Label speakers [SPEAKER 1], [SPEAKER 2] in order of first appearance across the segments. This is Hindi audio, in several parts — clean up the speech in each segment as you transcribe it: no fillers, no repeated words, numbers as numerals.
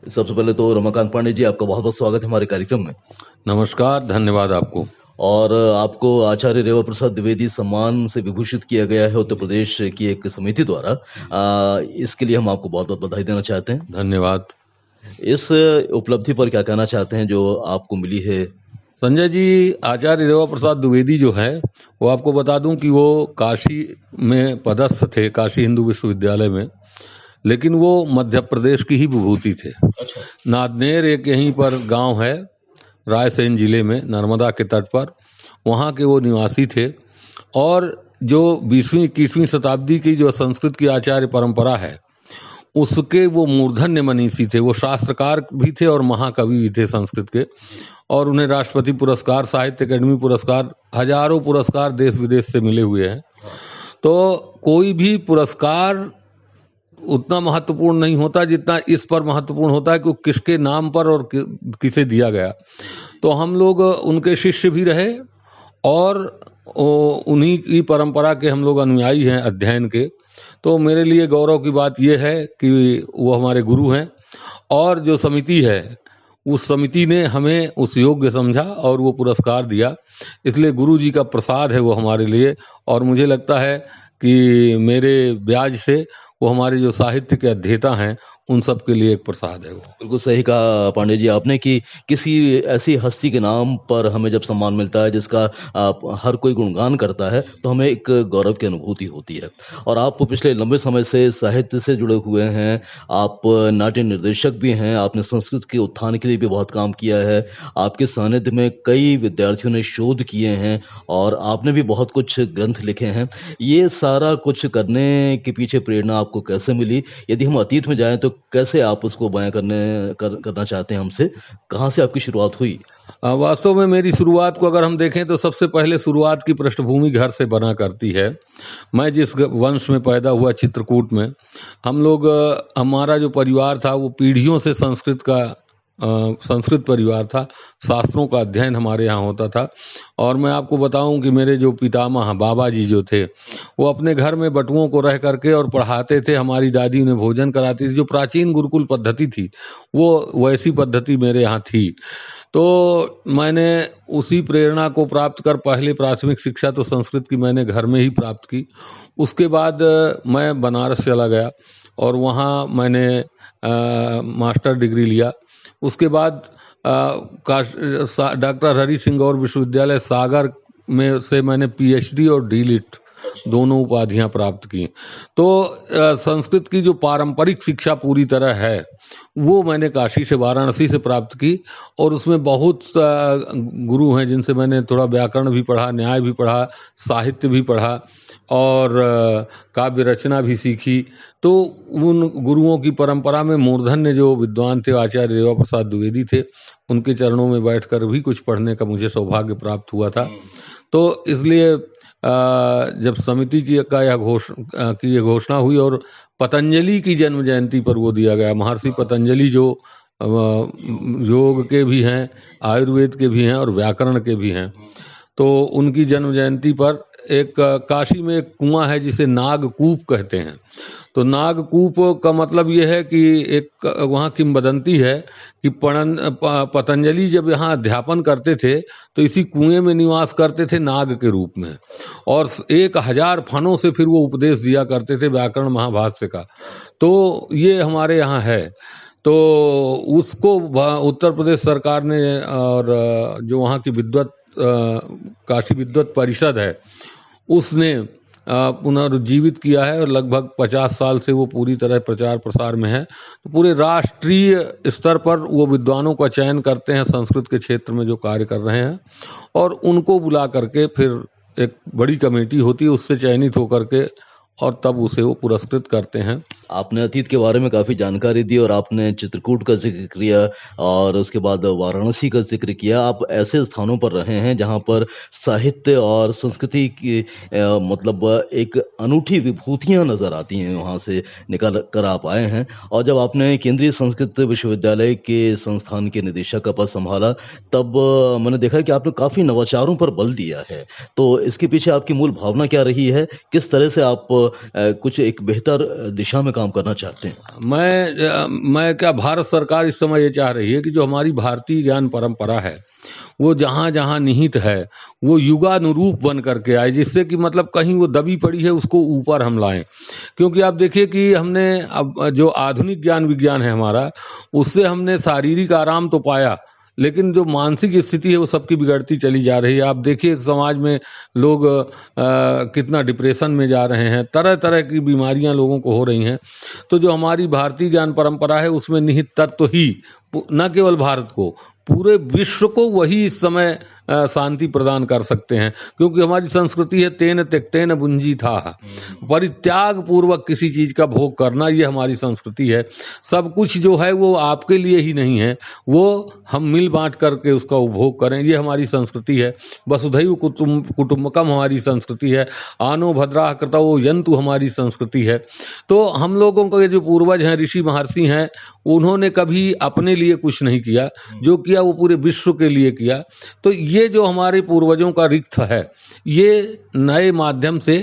[SPEAKER 1] सबसे पहले तो रमाकांत पांडे जी, आपका बहुत बहुत स्वागत है हमारे कार्यक्रम में।
[SPEAKER 2] नमस्कार, धन्यवाद आपको।
[SPEAKER 1] और आपको आचार्य रेवा प्रसाद द्विवेदी सम्मान से विभूषित किया गया है उत्तर प्रदेश की एक समिति द्वारा। इसके लिए हम आपको बहुत बहुत बधाई देना चाहते हैं।
[SPEAKER 2] धन्यवाद।
[SPEAKER 1] इस उपलब्धि पर क्या कहना चाहते हैं जो आपको मिली है?
[SPEAKER 2] संजय जी, आचार्य रेवा प्रसाद द्विवेदी जो है, वो आपको बता दूं कि वो काशी में पदस्थ थे, काशी हिंदू विश्वविद्यालय में, लेकिन वो मध्य प्रदेश की ही विभूति थे।
[SPEAKER 1] अच्छा।
[SPEAKER 2] नादनेर एक यहीं पर गांव है, रायसेन जिले में, नर्मदा के तट पर, वहाँ के वो निवासी थे। और जो 20वीं 21वीं शताब्दी की जो संस्कृत की आचार्य परंपरा है, उसके वो मूर्धन्य मनीषी थे। वो शास्त्रकार भी थे और महाकवि भी थे संस्कृत के। और उन्हें राष्ट्रपति पुरस्कार, साहित्य अकेडमी पुरस्कार, हजारों पुरस्कार देश विदेश से मिले हुए हैं। तो कोई भी पुरस्कार उतना महत्वपूर्ण नहीं होता जितना इस पर महत्वपूर्ण होता है कि वो किसके नाम पर और किसे दिया गया। तो हम लोग उनके शिष्य भी रहे और उन्हीं की परंपरा के हम लोग अनुयायी हैं अध्ययन के। तो मेरे लिए गौरव की बात यह है कि वो हमारे गुरु हैं और जो समिति है उस समिति ने हमें उस योग्य समझा और वो पुरस्कार दिया। इसलिए गुरु जी का प्रसाद है वो हमारे लिए। और मुझे लगता है कि मेरे ब्याज से वो हमारे जो साहित्य के अध्येता हैं उन सब के लिए एक प्रसाद है वो।
[SPEAKER 1] बिल्कुल सही कहा पांडे जी आपने कि किसी ऐसी हस्ती के नाम पर हमें जब सम्मान मिलता है जिसका हर कोई गुणगान करता है तो हमें एक गौरव की अनुभूति होती है। और आप पिछले लंबे समय से साहित्य से जुड़े हुए हैं, आप नाट्य निर्देशक भी हैं, आपने संस्कृत के उत्थान के लिए भी बहुत काम किया है। आपके सानिध्य में कई विद्यार्थियों ने शोध किए हैं और आपने भी बहुत कुछ ग्रंथ लिखे हैं। ये सारा कुछ करने के पीछे प्रेरणा आपको कैसे मिली? यदि हम अतीत में जाएं तो कैसे आप उसको बयां करना चाहते हैं हमसे? कहाँ से आपकी शुरुआत हुई?
[SPEAKER 2] वास्तव में मेरी शुरुआत को अगर हम देखें तो सबसे पहले शुरुआत की पृष्ठभूमि घर से बना करती है। मैं जिस वंश में पैदा हुआ चित्रकूट में, हम लोग हमारा जो परिवार था वो पीढ़ियों से संस्कृत परिवार था। शास्त्रों का अध्ययन हमारे यहाँ होता था। और मैं आपको बताऊं कि मेरे जो पितामह बाबा जी जो थे वो अपने घर में बटुओं को रह करके और पढ़ाते थे। हमारी दादी उन्हें भोजन कराती थी। जो प्राचीन गुरुकुल पद्धति थी वो वैसी पद्धति मेरे यहाँ थी। तो मैंने उसी प्रेरणा को प्राप्त कर पहले प्राथमिक शिक्षा तो संस्कृत की मैंने घर में ही प्राप्त की। उसके बाद मैं बनारस चला गया और वहाँ मैंने मास्टर डिग्री लिया। उसके बाद डॉक्टर हरि सिंह गौर विश्वविद्यालय सागर में से मैंने पीएचडी और डीलिट दोनों उपाधियां प्राप्त की। तो संस्कृत की जो पारंपरिक शिक्षा पूरी तरह है वो मैंने काशी से, वाराणसी से प्राप्त की। और उसमें बहुत गुरु हैं जिनसे मैंने थोड़ा व्याकरण भी पढ़ा, न्याय भी पढ़ा, साहित्य भी पढ़ा और काव्य रचना भी सीखी। तो उन गुरुओं की परंपरा में मूर्धन्य जो विद्वान थे आचार्य रेवा प्रसाद द्विवेदी थे, उनके चरणों में बैठकर भी कुछ पढ़ने का मुझे सौभाग्य प्राप्त हुआ था। तो इसलिए जब समिति की घोषणा हुई और पतंजलि की जन्म जयंती पर वो दिया गया, महर्षि पतंजलि जो योग के भी हैं, आयुर्वेद के भी हैं और व्याकरण के भी हैं, तो उनकी जन्म जयंती पर एक काशी में एक कुआं है जिसे नागकूप कहते हैं। तो नागकूप का मतलब ये है कि एक वहाँ किंवदंती है कि पतंजलि जब यहाँ अध्यापन करते थे तो इसी कुएं में निवास करते थे नाग के रूप में। और 1000 फनों से फिर वो उपदेश दिया करते थे व्याकरण महाभाष्य का। तो ये हमारे यहाँ है। तो उसको उत्तर प्रदेश सरकार ने और जो वहाँ की विद्वत काशी विद्वत परिषद है उसने पुनर्जीवित किया है और लगभग 50 साल से वो पूरी तरह प्रचार प्रसार में है। तो पूरे राष्ट्रीय स्तर पर वो विद्वानों का चयन करते हैं संस्कृत के क्षेत्र में जो कार्य कर रहे हैं और उनको बुला करके फिर एक बड़ी कमेटी होती है, उससे चयनित होकर के और तब उसे वो पुरस्कृत करते हैं।
[SPEAKER 1] आपने अतीत के बारे में काफ़ी जानकारी दी और आपने चित्रकूट का जिक्र किया और उसके बाद वाराणसी का जिक्र किया। आप ऐसे स्थानों पर रहे हैं जहां पर साहित्य और संस्कृति की मतलब एक अनूठी विभूतियां नज़र आती हैं, वहां से निकल कर आप आए हैं। और जब आपने केंद्रीय संस्कृत विश्वविद्यालय के संस्थान के निदेशक का पद संभाला तब मैंने देखा कि आपने काफ़ी नवाचारों पर बल दिया है। तो इसके पीछे आपकी मूल भावना क्या रही है? किस तरह से आप कुछ एक बेहतर दिशा में काम करना चाहते हैं?
[SPEAKER 2] मैं क्या, भारत सरकार इस समय ये चाह रही है कि जो हमारी भारतीय ज्ञान परंपरा है वो जहाँ जहाँ निहित है वो युगानुरूप बन करके आए, जिससे कि मतलब कहीं वो दबी पड़ी है उसको ऊपर हम लाएं। क्योंकि आप देखिए कि हमने अब जो आधुनिक ज्ञान विज्ञान है हमारा, उससे हमने शारीरिक आराम तो पाया, लेकिन जो मानसिक स्थिति है वो सबकी बिगड़ती चली जा रही है। आप देखिए समाज में लोग कितना डिप्रेशन में जा रहे हैं, तरह तरह की बीमारियां लोगों को हो रही हैं। तो जो हमारी भारतीय ज्ञान परंपरा है उसमें निहित तत्व ही न केवल भारत को, पूरे विश्व को वही इस समय शांति प्रदान कर सकते हैं। क्योंकि हमारी संस्कृति है तेन त्यक्तेन भुंजी था, परित्याग पूर्वक किसी चीज का भोग करना, ये हमारी संस्कृति है। सब कुछ जो है वो आपके लिए ही नहीं है, वो हम मिल बांट करके उसका उपभोग करें, ये हमारी संस्कृति है। वसुधैव कुटुंबकम हमारी संस्कृति है। आनो भद्रा कृतवो यंतु हमारी संस्कृति है। तो हम लोगों के जो पूर्वज हैं, ऋषि महर्षि हैं, उन्होंने कभी अपने लिए कुछ नहीं किया, जो किया वो पूरे विश्व के लिए किया। तो ये जो हमारे पूर्वजों का रिक्त है, ये नए माध्यम से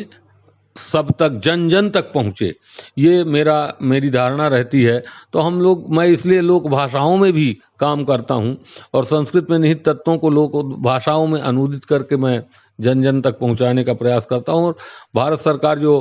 [SPEAKER 2] सब तक, जन जन तक पहुँचे, ये मेरी धारणा रहती है। तो मैं इसलिए लोक भाषाओं में भी काम करता हूँ और संस्कृत में निहित तत्वों को लोक भाषाओं में अनुदित करके मैं जन जन तक पहुंचाने का प्रयास करता हूं। और भारत सरकार जो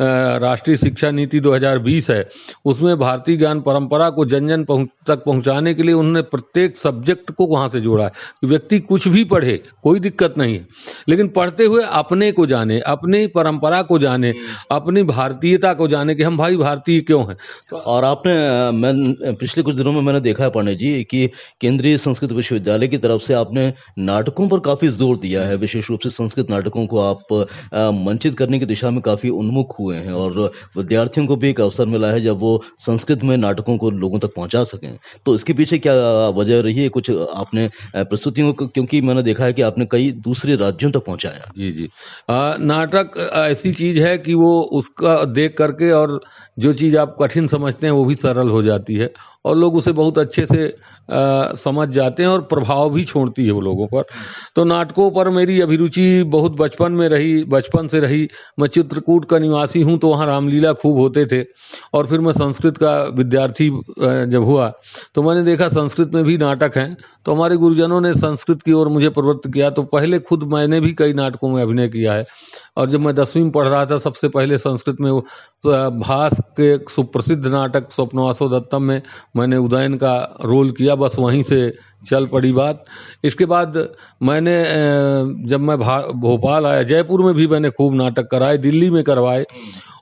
[SPEAKER 2] राष्ट्रीय शिक्षा नीति 2020 है, उसमें भारतीय ज्ञान परंपरा को जन जन तक पहुंचाने के लिए उन्होंने प्रत्येक सब्जेक्ट को वहां से जोड़ा है कि व्यक्ति कुछ भी पढ़े, कोई दिक्कत नहीं है, लेकिन पढ़ते हुए अपने को जाने, अपनी परंपरा को जाने, अपनी भारतीयता को जाने कि हम भाई भारतीय क्यों हैं।
[SPEAKER 1] और मैं पिछले कुछ दिनों में मैंने देखा है पंडित जी कि केंद्रीय संस्कृत विश्वविद्यालय की तरफ से आपने नाटकों पर काफी जोर दिया है। विशेष रूप से संस्कृत नाटकों को आप मंचित करने की दिशा में काफी उन्मुख हुए हैं और विद्यार्थियों को भी एक अवसर मिला है जब वो संस्कृत में नाटकों को लोगों तक पहुंचा सकें। तो इसके पीछे क्या वजह रही है? कुछ आपने प्रस्तुतियों को, क्योंकि मैंने देखा है कि आपने कई दूसरे राज्यों तक पहुंचाया।
[SPEAKER 2] जी जी। नाटक ऐसी चीज है कि वो उसका देख करके और जो चीज आप कठिन समझते हैं वो भी सरल हो जाती है और लोग उसे बहुत अच्छे से समझ जाते हैं और प्रभाव भी छोड़ती है वो लोगों पर। तो नाटकों पर मेरी अभिरुचि बहुत बचपन से रही। मैं चित्रकूट का निवासी हूँ, तो वहाँ रामलीला खूब होते थे और फिर मैं संस्कृत का विद्यार्थी जब हुआ तो मैंने देखा संस्कृत में भी नाटक हैं। तो हमारे गुरुजनों ने संस्कृत की ओर मुझे प्रवृत्त किया। तो पहले खुद मैंने भी कई नाटकों में अभिनय किया है और जब मैं 10वीं में पढ़ रहा था, सबसे पहले संस्कृत में भास के एक सुप्रसिद्ध नाटक स्वप्नवासो दत्तम में मैंने उदयन का रोल किया। बस वहीं से चल पड़ी बात। इसके बाद मैंने जब मैं भोपाल आया, जयपुर में भी मैंने खूब नाटक कराए, दिल्ली में करवाए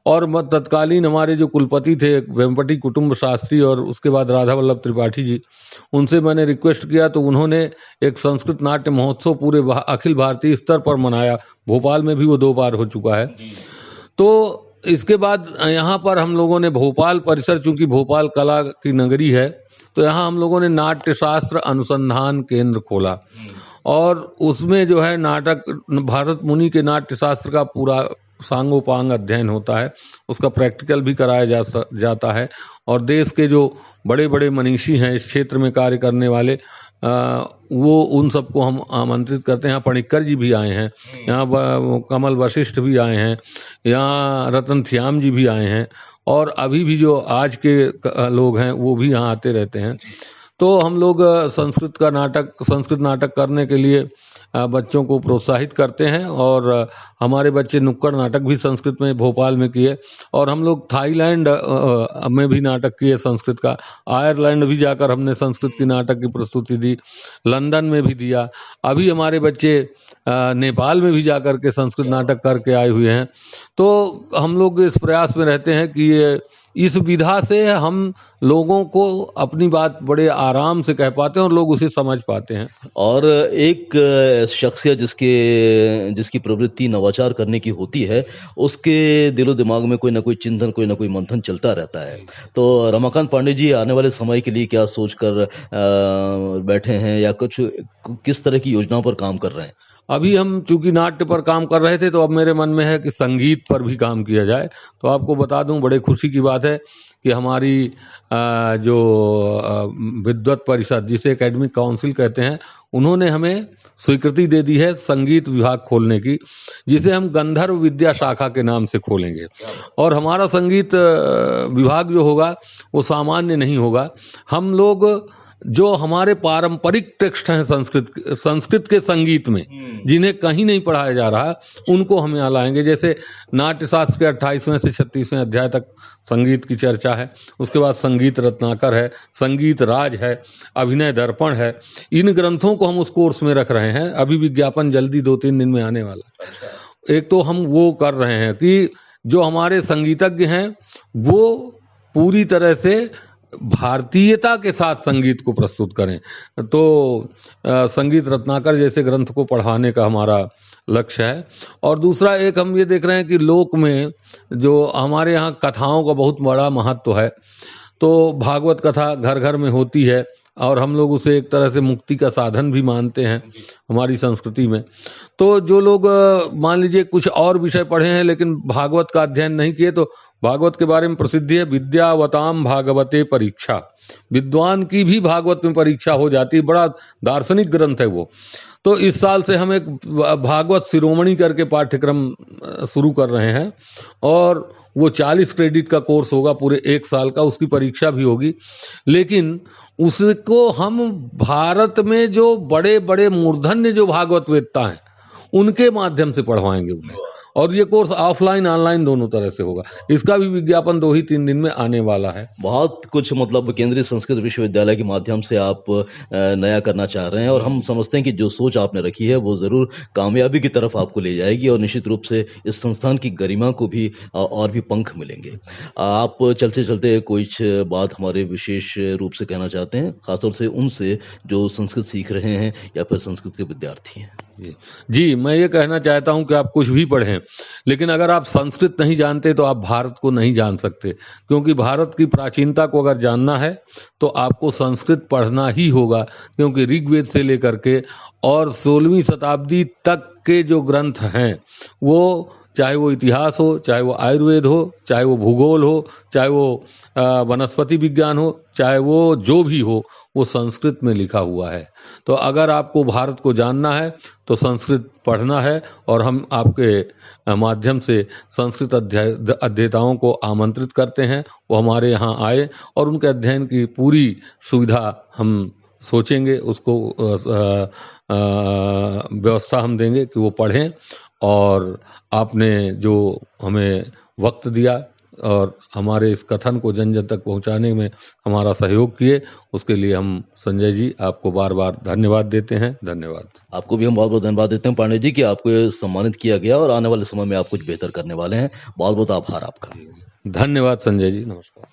[SPEAKER 2] और तत्कालीन हमारे जो कुलपति थे वेम्पटी कुटुंब शास्त्री और उसके बाद राधा वल्लभ त्रिपाठी जी, उनसे मैंने रिक्वेस्ट किया तो उन्होंने एक संस्कृत नाट्य महोत्सव पूरे अखिल भारतीय स्तर पर मनाया। भोपाल में भी वो 2 बार हो चुका है। तो इसके बाद यहाँ पर हम लोगों ने भोपाल परिसर, चूंकि भोपाल कला की नगरी है, तो यहाँ हम लोगों ने नाट्य शास्त्र अनुसंधान केंद्र खोला और उसमें जो है नाटक, भारत मुनि के नाट्य शास्त्र का पूरा सांगोपांग अध्ययन होता है, उसका प्रैक्टिकल भी कराया जाता है और देश के जो बड़े बड़े मनीषी हैं इस क्षेत्र में कार्य करने वाले, वो उन सबको हम आमंत्रित करते हैं। यहाँ पणिक्कर जी भी आए हैं, यहाँ कमल वशिष्ठ भी आए हैं, यहाँ रतन थ्याम जी भी आए हैं और अभी भी जो आज के लोग हैं वो भी यहाँ आते रहते हैं। तो हम लोग संस्कृत नाटक करने के लिए बच्चों को प्रोत्साहित करते हैं और हमारे बच्चे नुक्कड़ नाटक भी संस्कृत में भोपाल में किए और हम लोग थाईलैंड में भी नाटक किए संस्कृत का, आयरलैंड भी जाकर हमने संस्कृत की नाटक की प्रस्तुति दी, लंदन में भी दिया। अभी हमारे बच्चे नेपाल में भी जाकर के संस्कृत नाटक करके आए हुए हैं। तो हम लोग इस प्रयास में रहते हैं कि ये इस विधा से हम लोगों को अपनी बात बड़े आराम से कह पाते हैं और लोग उसे समझ पाते हैं।
[SPEAKER 1] और एक शख्सियत जिसकी प्रवृत्ति नवाचार करने की होती है, उसके दिलो दिमाग में कोई ना कोई चिंतन, कोई ना कोई मंथन चलता रहता है। तो रमाकांत पांडे जी आने वाले समय के लिए क्या सोचकर बैठे हैं या किस तरह की योजनाओं पर काम कर रहे हैं?
[SPEAKER 2] अभी हम चूंकि नाट्य पर काम कर रहे थे तो अब मेरे मन में है कि संगीत पर भी काम किया जाए। तो आपको बता दूं, बड़े खुशी की बात है कि हमारी जो विद्वत परिषद, जिसे एकेडमिक काउंसिल कहते हैं, उन्होंने हमें स्वीकृति दे दी है संगीत विभाग खोलने की, जिसे हम गंधर्व विद्या शाखा के नाम से खोलेंगे। और हमारा संगीत विभाग जो होगा वो सामान्य नहीं होगा। हम लोग जो हमारे पारंपरिक टेक्स्ट हैं संस्कृत के संगीत में, जिन्हें कहीं नहीं पढ़ाया जा रहा, उनको हम यहाँ लाएंगे। जैसे नाट्यशास्त्र के 28वें से 36वें अध्याय तक संगीत की चर्चा है, उसके बाद संगीत रत्नाकर है, संगीत राज है, अभिनय दर्पण है। इन ग्रंथों को हम उस कोर्स में रख रहे हैं। अभी विज्ञापन जल्दी 2-3 दिन में आने वाला है। एक तो हम वो कर रहे हैं कि जो हमारे संगीतज्ञ हैं वो पूरी तरह से भारतीयता के साथ संगीत को प्रस्तुत करें। तो संगीत रत्नाकर जैसे ग्रंथ को पढ़ाने का हमारा लक्ष्य है। और दूसरा एक हम ये देख रहे हैं कि लोक में जो हमारे यहाँ कथाओं का बहुत बड़ा महत्व है, तो भागवत कथा घर घर में होती है और हम लोग उसे एक तरह से मुक्ति का साधन भी मानते हैं हमारी संस्कृति में। तो जो लोग मान लीजिए कुछ और विषय पढ़े हैं लेकिन भागवत का अध्ययन नहीं किए, तो भागवत के बारे में प्रसिद्धि है विद्यावताम भागवते परीक्षा, विद्वान की भी भागवत में परीक्षा हो जाती है। बड़ा दार्शनिक ग्रंथ है वो। तो इस साल से हम एक भागवत शिरोमणि करके पाठ्यक्रम शुरू कर रहे हैं और वो 40 क्रेडिट का कोर्स होगा पूरे 1 साल का, उसकी परीक्षा भी होगी। लेकिन उसको हम भारत में जो बड़े बड़े मूर्धन्य जो भागवत वेत्ता हैं उनके माध्यम से पढ़वाएंगे उन्हें। और ये कोर्स ऑफलाइन ऑनलाइन दोनों तरह से होगा। इसका भी विज्ञापन 2 ही 3 दिन में आने वाला है।
[SPEAKER 1] बहुत कुछ मतलब केंद्रीय संस्कृत विश्वविद्यालय के माध्यम से आप नया करना चाह रहे हैं और हम समझते हैं कि जो सोच आपने रखी है वो ज़रूर कामयाबी की तरफ आपको ले जाएगी और निश्चित रूप से इस संस्थान की गरिमा को भी और भी पंख मिलेंगे। आप चलते चलते कुछ बात हमारे विशेष रूप से कहना चाहते हैं, खासतौर से उनसे जो संस्कृत सीख रहे हैं या फिर संस्कृत के विद्यार्थी हैं?
[SPEAKER 2] जी, मैं ये कहना चाहता हूँ कि आप कुछ भी पढ़ें, लेकिन अगर आप संस्कृत नहीं जानते तो आप भारत को नहीं जान सकते। क्योंकि भारत की प्राचीनता को अगर जानना है तो आपको संस्कृत पढ़ना ही होगा। क्योंकि ऋग्वेद से लेकर के और 16वीं शताब्दी तक के जो ग्रंथ हैं, वो चाहे वो इतिहास हो, चाहे वो आयुर्वेद हो, चाहे वो भूगोल हो, चाहे वो वनस्पति विज्ञान हो, चाहे वो जो भी हो, वो संस्कृत में लिखा हुआ है। तो अगर आपको भारत को जानना है तो संस्कृत पढ़ना है। और हम आपके माध्यम से संस्कृत अध्येताओं को आमंत्रित करते हैं, वो हमारे यहाँ आए और उनके अध्ययन की पूरी सुविधा हम सोचेंगे, उसको व्यवस्था हम देंगे कि वो पढ़ें। और आपने जो हमें वक्त दिया और हमारे इस कथन को जन जन तक पहुंचाने में हमारा सहयोग किए, उसके लिए हम संजय जी आपको बार बार धन्यवाद देते हैं। धन्यवाद।
[SPEAKER 1] आपको भी हम बहुत बहुत धन्यवाद देते हैं पांडे जी कि आपको ये सम्मानित किया गया और आने वाले समय में आप कुछ बेहतर करने वाले हैं। बहुत बहुत आभार आपका।
[SPEAKER 2] धन्यवाद संजय जी, नमस्कार।